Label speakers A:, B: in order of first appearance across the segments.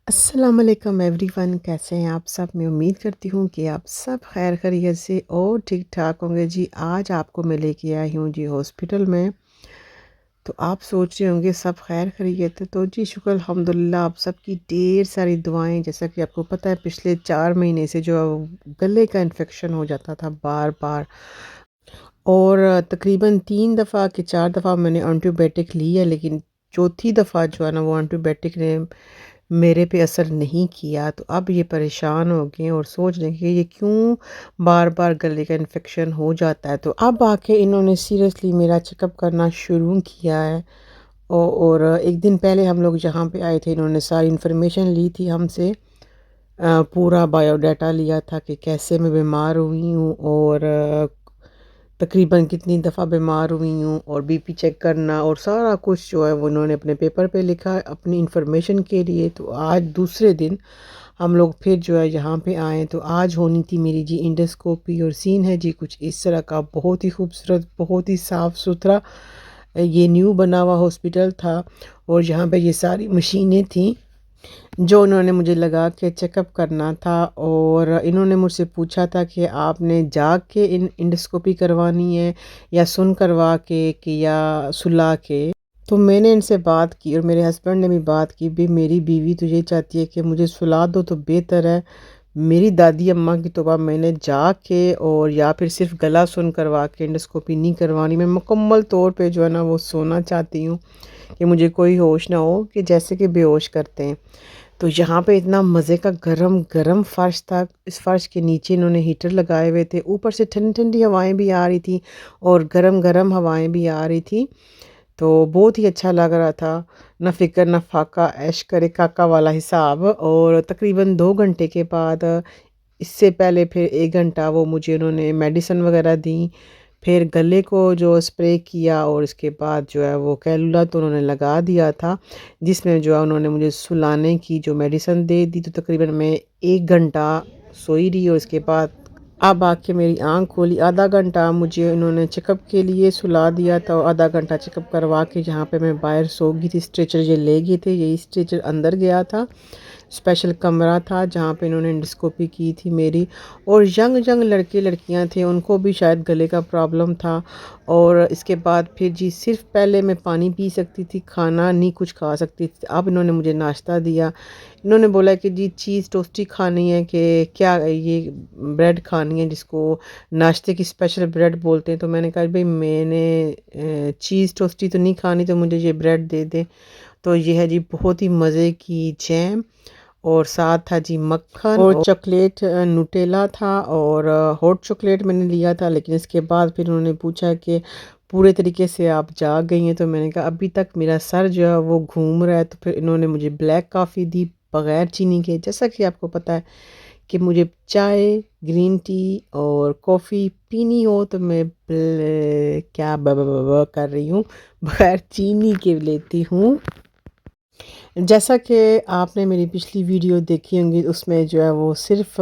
A: अस्सलाम वालेकुम एवरीवन, कैसे हैं आप सब। मैं उम्मीद करती हूँ कि आप सब खैर खैरियत से और ठीक ठाक होंगे जी। आज आपको मैं लेके आई हूँ जी हॉस्पिटल में। तो आप सोच रहे होंगे सब खैर खैरियत है, तो जी शुक्र अल्हम्दुलिल्लाह। आप सबकी ढेर सारी दुआएं। जैसा कि आपको पता है पिछले 4 महीने से जो गले का इन्फेक्शन हो जाता था बार बार, और तकरीबन 3 दफ़ा कि 4 दफ़ा मैंने एंटीबायोटिक ली है, लेकिन चौथी दफ़ा जो है ना वो एंटीबायोटिक ने मेरे पे असर नहीं किया। तो अब ये परेशान हो गए और सोच रहे हैं कि ये क्यों बार बार गले का इन्फेक्शन हो जाता है। तो अब आके इन्होंने सीरियसली मेरा चेकअप करना शुरू किया है। और एक दिन पहले हम लोग जहाँ पे आए थे, इन्होंने सारी इन्फॉर्मेशन ली थी हमसे। पूरा बायोडाटा लिया था कि कैसे मैं बीमार हुई हूँ, और तकरीबन कितनी दफ़ा बीमार हुई हूँ, और बीपी चेक करना और सारा कुछ जो है वो उन्होंने अपने पेपर पे लिखा है अपनी इन्फॉर्मेशन के लिए। तो आज दूसरे दिन हम लोग फिर जो है यहाँ पे आए, तो आज होनी थी मेरी जी इंडोस्कोपी। और सीन है जी कुछ इस तरह का, बहुत ही खूबसूरत, बहुत ही साफ़ सुथरा। ये न्यू बना हुआ हॉस्पिटल था, और यहाँ पे ये सारी मशीनें थी जो उन्होंने मुझे लगा के चेकअप करना था। और इन्होंने मुझसे पूछा था कि आपने जाग के इंडोस्कोपी करवानी है या सुन करवा के कि या सुला के। तो मैंने इनसे बात की और मेरे हस्बैंड ने भी बात की, भी मेरी बीवी तो ये चाहती है कि मुझे सुला दो तो बेहतर है। मेरी दादी अम्मा की तो मैंने जाग के और या फिर सिर्फ गला सुन करवा के इंडोस्कोपी नहीं करवानी। मैं मुकम्मल तौर पे जो है ना वो सोना चाहती हूँ, कि मुझे कोई होश ना हो, कि जैसे कि बेहोश करते हैं। तो यहाँ पे इतना मज़े का गरम गरम फ़र्श था। इस फ़र्श के नीचे इन्होंने हीटर लगाए हुए थे, ऊपर से ठंडी ठंडी हवाएं भी आ रही थी और गरम गरम हवाएं भी आ रही थी। तो बहुत ही अच्छा लग रहा था। ना फ़िक्र ना फाका, ऐश करे काका वाला हिसाब। और तकरीबन 2 घंटे के बाद, इससे पहले फिर 1 घंटा वो मुझे उन्होंने मेडिसिन वगैरह दी। फिर गले को जो स्प्रे किया, और इसके बाद जो है वो कैलुला तो उन्होंने लगा दिया था, जिसमें जो है उन्होंने मुझे सुलाने की जो मेडिसिन दे दी। तो तकरीबन मैं 1 घंटा सोई रही, और इसके बाद अब आके मेरी आँख खोली। आधा घंटा मुझे इन्होंने चेकअप के लिए सुला दिया था, और आधा घंटा चेकअप करवा के जहाँ पे मैं बाहर सो गई थी, स्ट्रेचर ये ले गए थे, यही स्ट्रेचर अंदर गया था। स्पेशल कमरा था जहाँ पे इन्होंने एंडोस्कोपी की थी मेरी। और यंग यंग लड़के लड़कियाँ थे, उनको भी शायद गले का प्रॉब्लम था। और इसके बाद फिर जी सिर्फ पहले मैं पानी पी सकती थी, खाना नहीं कुछ खा सकती थी। अब इन्होंने मुझे नाश्ता दिया। इन्होंने बोला कि जी चीज़ टोस्टी खानी है, कि क्या ये ब्रेड खानी है, जिसको नाश्ते की स्पेशल ब्रेड बोलते हैं। तो मैंने कहा भाई मैंने चीज़ टोस्टी तो नहीं खानी, तो मुझे ये ब्रेड दे दें। तो ये है जी बहुत ही मज़े की जैम, और साथ था जी मक्खन और चॉकलेट। नुटेला था, और हॉट चॉकलेट मैंने लिया था। लेकिन इसके बाद फिर उन्होंने पूछा कि पूरे तरीके से आप जाग गई हैं। तो मैंने कहा अभी तक मेरा सर जो है वो घूम रहा है। तो फिर इन्होंने मुझे ब्लैक कॉफ़ी दी बग़ैर चीनी के। जैसा कि आपको पता है कि मुझे चाय, ग्रीन टी और कॉफ़ी पीनी हो तो मैं क्या कर रही हूँ, बग़ैर चीनी के लेती हूँ। जैसा कि आपने मेरी पिछली वीडियो देखी होंगी, उसमें जो है वो सिर्फ़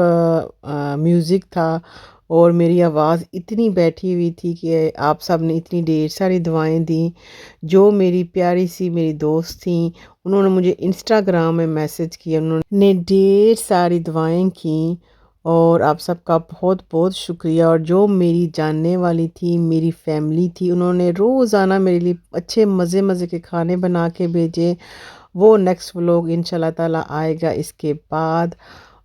A: म्यूज़िक था, और मेरी आवाज़ इतनी बैठी हुई थी कि आप सब ने इतनी ढेर सारी दुआएं दी। जो मेरी प्यारी सी मेरी दोस्त थी, उन्होंने मुझे इंस्टाग्राम में मैसेज किया, उन्होंने ढेर सारी दुआएं की। और आप सबका बहुत बहुत शुक्रिया। और जो मेरी जानने वाली थी, मेरी फैमिली थी, उन्होंने रोज़ाना मेरे लिए अच्छे मज़े मज़े के खाने बना के भेजे। वो नेक्स्ट व्लॉग इंशाल्लाह ताला आएगा इसके बाद।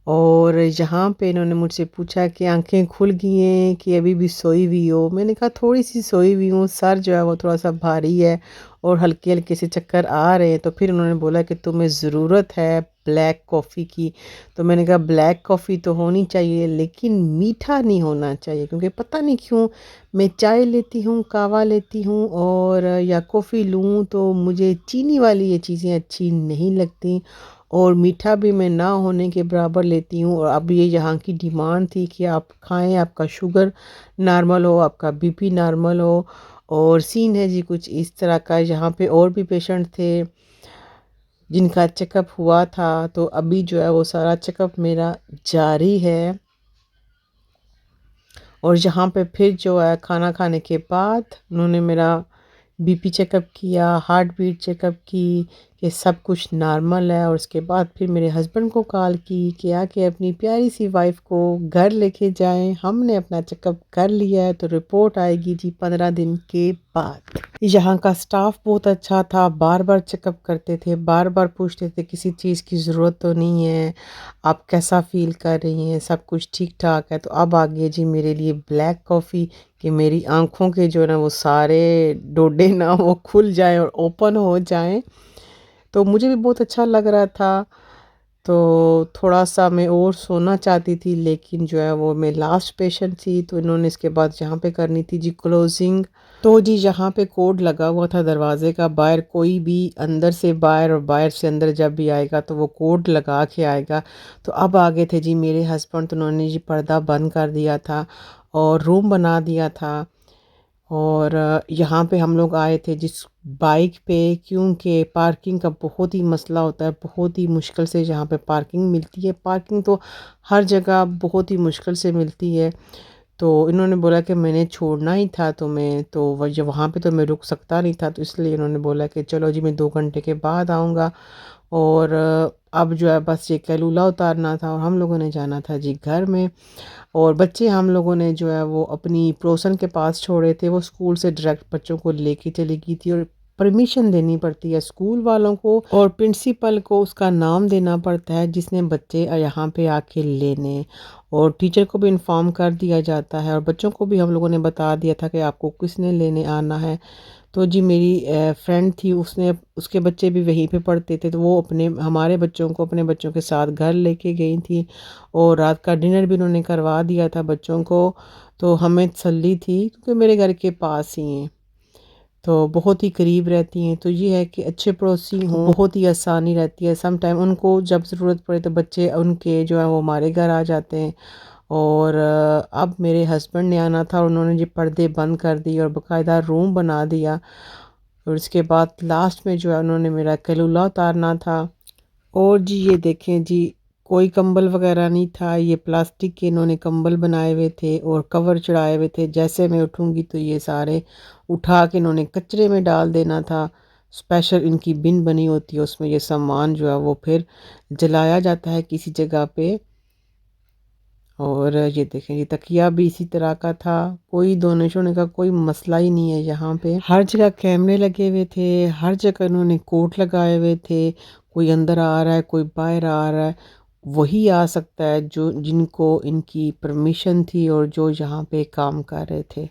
A: और यहाँ पे इन्होंने मुझसे पूछा कि आंखें खुल गई हैं कि अभी भी सोई हुई हो। मैंने कहा थोड़ी सी सोई हुई हूँ, सर जो है वो थोड़ा सा भारी है और हल्के हल्के से चक्कर आ रहे हैं। तो फिर उन्होंने बोला कि तुम्हें ज़रूरत है ब्लैक कॉफ़ी की। तो मैंने कहा ब्लैक कॉफ़ी तो होनी चाहिए, लेकिन मीठा नहीं होना चाहिए, क्योंकि पता नहीं क्यों मैं चाय लेती हूँ, कहवा लेती हूँ और या कॉफ़ी लूँ तो मुझे चीनी वाली ये चीज़ें अच्छी नहीं लगती, और मीठा भी मैं ना होने के बराबर लेती हूँ। और अब ये यहाँ की डिमांड थी कि आप खाएं, आपका शुगर नॉर्मल हो, आपका बीपी नॉर्मल हो। और सीन है जी कुछ इस तरह का। यहाँ पे और भी पेशेंट थे जिनका चेकअप हुआ था, तो अभी जो है वो सारा चेकअप मेरा जारी है। और यहाँ पे फिर जो है खाना खाने के बाद उन्होंने मेरा बीपी चेकअप किया, हार्ट बीट चेकअप की कि सब कुछ नॉर्मल है। और उसके बाद फिर मेरे हस्बैंड को कॉल की कि आके अपनी प्यारी सी वाइफ को घर लेके जाएं। हमने अपना चेकअप कर लिया है, तो रिपोर्ट आएगी जी 15 दिन के बाद। यहाँ का स्टाफ बहुत अच्छा था, बार बार चेकअप करते थे, बार बार पूछते थे किसी चीज़ की ज़रूरत तो नहीं है, आप कैसा फ़ील कर रही हैं, सब कुछ ठीक ठाक है। तो अब आ गई जी मेरे लिए ब्लैक कॉफ़ी कि मेरी आँखों के जो है ना वो सारे डोडे ना वो खुल जाएँ और ओपन हो जाएँ। तो मुझे भी बहुत अच्छा लग रहा था। तो थोड़ा-सा मैं और सोना चाहती थी, लेकिन जो है वो मैं लास्ट पेशेंट थी, तो इन्होंने इसके बाद यहाँ पे करनी थी जी क्लोजिंग। तो जी यहाँ पे कोड लगा हुआ था दरवाज़े का, बाहर कोई भी अंदर से बाहर और बाहर से अंदर जब भी आएगा तो वो कोड लगा के आएगा। तो अब आ गए थे जी मेरे हस्बैंड, तो उन्होंने जी पर्दा बंद कर दिया था और रूम बना दिया था। और यहाँ पे हम लोग आए थे जिस बाइक पे, क्योंकि पार्किंग का बहुत ही मसला होता है, बहुत ही मुश्किल से यहाँ पे पार्किंग मिलती है। पार्किंग तो हर जगह बहुत ही मुश्किल से मिलती है। तो इन्होंने बोला कि मैंने छोड़ना ही था तुम्हें, तो वहाँ पे तो मैं रुक सकता नहीं था, तो इसलिए इन्होंने बोला कि चलो जी मैं 2 घंटे के बाद आऊँगा। और अब जो है बस ये कैलूला उतारना था और हम लोगों ने जाना था जी घर में। और बच्चे हम लोगों ने जो है वो अपनी पड़ोसन के पास छोड़े थे, वो स्कूल से डायरेक्ट बच्चों को लेके चली गई थी। और परमिशन देनी पड़ती है स्कूल वालों को और प्रिंसिपल को, उसका नाम देना पड़ता है जिसने बच्चे यहाँ पे आके लेने। और टीचर को भी इन्फॉर्म कर दिया जाता है और बच्चों को भी हम लोगों ने बता दिया था कि आपको किसने लेने आना है। तो जी मेरी फ्रेंड थी, उसने उसके बच्चे भी वहीं पे पढ़ते थे, तो वो अपने हमारे बच्चों को अपने बच्चों के साथ घर लेके गई थी। और रात का डिनर भी उन्होंने करवा दिया था बच्चों को। तो हमें तसल्ली थी क्योंकि मेरे घर के पास ही हैं, तो बहुत ही करीब रहती हैं। तो ये है कि अच्छे पड़ोसी हों, बहुत ही आसानी रहती है। सम टाइम उनको जब ज़रूरत पड़े तो बच्चे उनके जो है वो हमारे घर आ जाते हैं। और अब मेरे हस्बैंड ने आना था और उन्होंने जी पर्दे बंद कर दिए और बाकायदा रूम बना दिया। और इसके बाद लास्ट में जो है उन्होंने मेरा कैलूला उतारना था। और जी ये देखें जी, कोई कंबल वगैरह नहीं था, ये प्लास्टिक के इन्होंने कंबल बनाए हुए थे और कवर चढ़ाए हुए थे। जैसे मैं उठूँगी तो ये सारे उठा के इन्होंने कचरे में डाल देना था। स्पेशल इनकी बिन बनी होती है, उसमें ये सामान जो है वो फिर जलाया जाता है किसी जगह पे। और ये देखें ये तकिया भी इसी तरह का था, कोई धोने शोने का कोई मसला ही नहीं है। यहाँ पे हर जगह कैमरे लगे हुए थे, हर जगह इन्होंने कोट लगाए हुए थे। कोई अंदर आ रहा है, कोई बाहर आ रहा है, वही आ सकता है जो जिनको इनकी परमिशन थी और जो यहाँ पे काम कर रहे थे।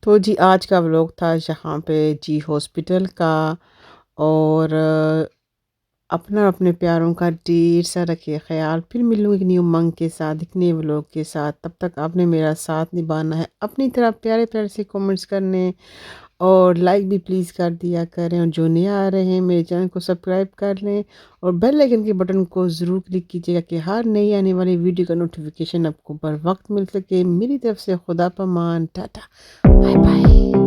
A: तो जी आज का व्लॉग था यहाँ पे जी हॉस्पिटल का। और अपना अपने प्यारों का ढेर सा रखिए ख्याल। फिर मिलूँगी एक न्यू उमंग के साथ, एक नए व्लॉग के साथ। तब तक आपने मेरा साथ निभाना है, अपनी तरह प्यारे प्यारे से कमेंट्स करने और लाइक भी प्लीज़ कर दिया करें। और जो नया आ रहे हैं मेरे चैनल को सब्सक्राइब कर लें और बेल आइकन के बटन को ज़रूर क्लिक कीजिएगा कि हर नई आने वाली वीडियो का नोटिफिकेशन आपको बर वक्त मिल सके। मेरी तरफ से खुदा पमान, टाटा, बाय बाय।